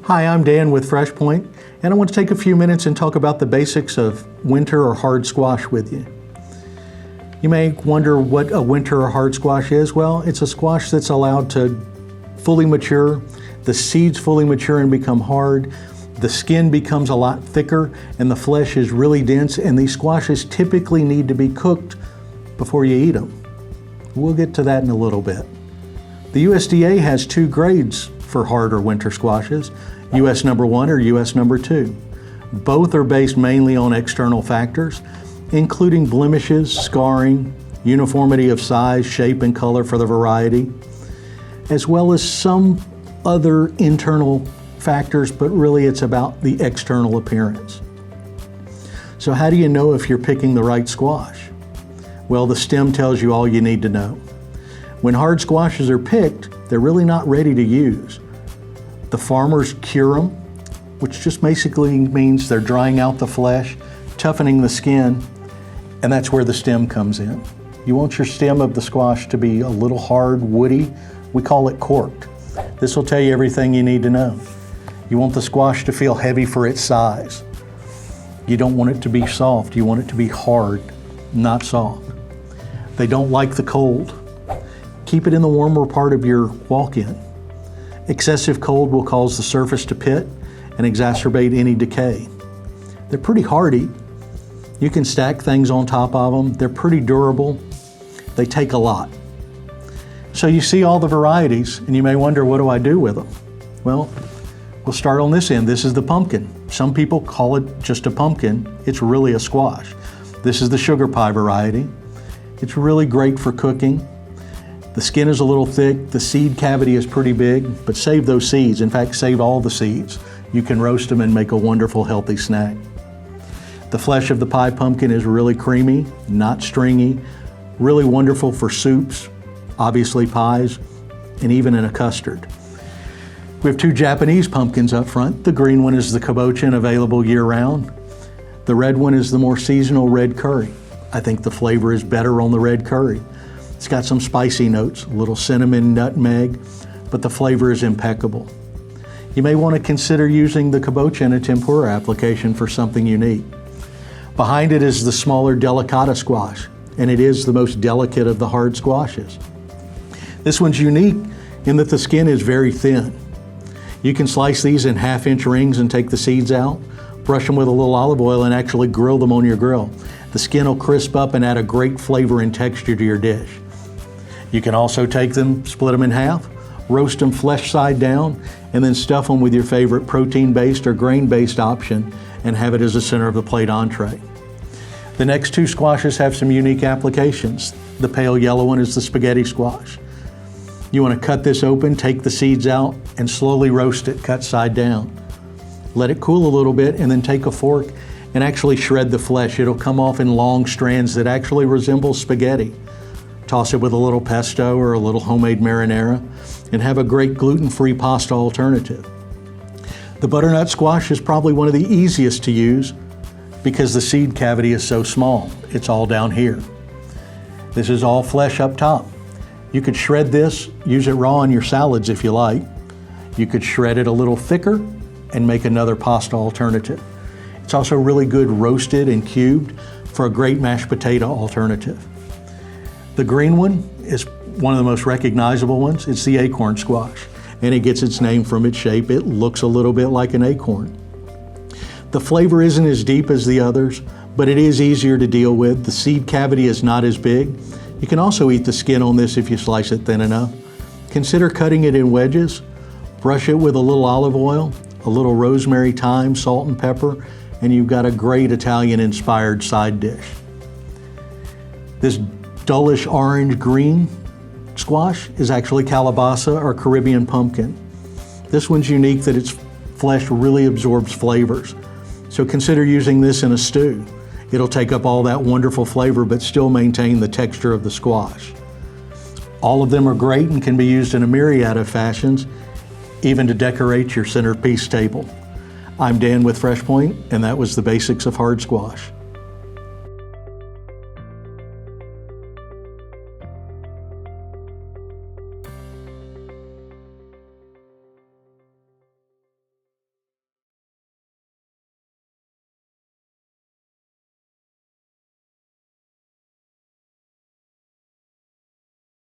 Hi, I'm Dan with FreshPoint, and I want to take a few minutes and talk about the basics of winter or hard squash with you. You may wonder what a winter or hard squash is. Well, it's a squash that's allowed to fully mature, the seeds fully mature and become hard, the skin becomes a lot thicker, and the flesh is really dense, and these squashes typically need to be cooked before you eat them. We'll get to that in a little bit. The USDA has two grades for hard or winter squashes, US number 1 or US number 2. Both are based mainly on external factors, including blemishes, scarring, uniformity of size, shape, and color for the variety, as well as some other internal factors, but really it's about the external appearance. So how do you know if you're picking the right squash? Well, the stem tells you all you need to know. When hard squashes are picked, they're really not ready to use. The farmers cure them, which just basically means they're drying out the flesh, toughening the skin, and that's where the stem comes in. You want your stem of the squash to be a little hard, woody. We call it corked. This will tell you everything you need to know. You want the squash to feel heavy for its size. You don't want it to be soft. You want it to be hard, not soft. They don't like the cold. Keep it in the warmer part of your walk-in. Excessive cold will cause the surface to pit and exacerbate any decay. They're pretty hardy. You can stack things on top of them. They're pretty durable. They take a lot. So you see all the varieties and you may wonder, what do I do with them? Well, we'll start on this end. This is the pumpkin. Some people call it just a pumpkin. It's really a squash. This is the sugar pie variety. It's really great for cooking. The skin is a little thick, the seed cavity is pretty big, but save those seeds. In fact, save all the seeds. You can roast them and make a wonderful, healthy snack. The flesh of the pie pumpkin is really creamy, not stringy, really wonderful for soups, obviously pies, and even in a custard. We have two Japanese pumpkins up front. The green one is the kabocha, available year-round. The red one is the more seasonal red curry. I think the flavor is better on the red curry. It's got some spicy notes, a little cinnamon, nutmeg, but the flavor is impeccable. You may want to consider using the kabocha in a tempura application for something unique. Behind it is the smaller delicata squash, and it is the most delicate of the hard squashes. This one's unique in that the skin is very thin. You can slice these in half-inch rings and take the seeds out, brush them with a little olive oil, and actually grill them on your grill. The skin will crisp up and add a great flavor and texture to your dish. You can also take them, split them in half, roast them flesh side down, and then stuff them with your favorite protein-based or grain-based option and have it as a center of the plate entree. The next two squashes have some unique applications. The pale yellow one is the spaghetti squash. You want to cut this open, take the seeds out, and slowly roast it, cut side down. Let it cool a little bit, and then take a fork and actually shred the flesh. It'll come off in long strands that actually resemble spaghetti. Toss it with a little pesto or a little homemade marinara and have a great gluten-free pasta alternative. The butternut squash is probably one of the easiest to use because the seed cavity is so small. It's all down here. This is all flesh up top. You could shred this, use it raw in your salads if you like. You could shred it a little thicker and make another pasta alternative. It's also really good roasted and cubed for a great mashed potato alternative. The green one is one of the most recognizable ones. It's the acorn squash, and it gets its name from its shape. It looks a little bit like an acorn. The flavor isn't as deep as the others, but it is easier to deal with. The seed cavity is not as big. You can also eat the skin on this if you slice it thin enough. Consider cutting it in wedges. Brush it with a little olive oil, a little rosemary, thyme, salt, and pepper, and you've got a great Italian-inspired side dish. This dullish orange-green squash is actually calabaza or Caribbean pumpkin. This one's unique that its flesh really absorbs flavors. So consider using this in a stew. It'll take up all that wonderful flavor but still maintain the texture of the squash. All of them are great and can be used in a myriad of fashions, even to decorate your centerpiece table. I'm Dan with FreshPoint, and that was the basics of hard squash.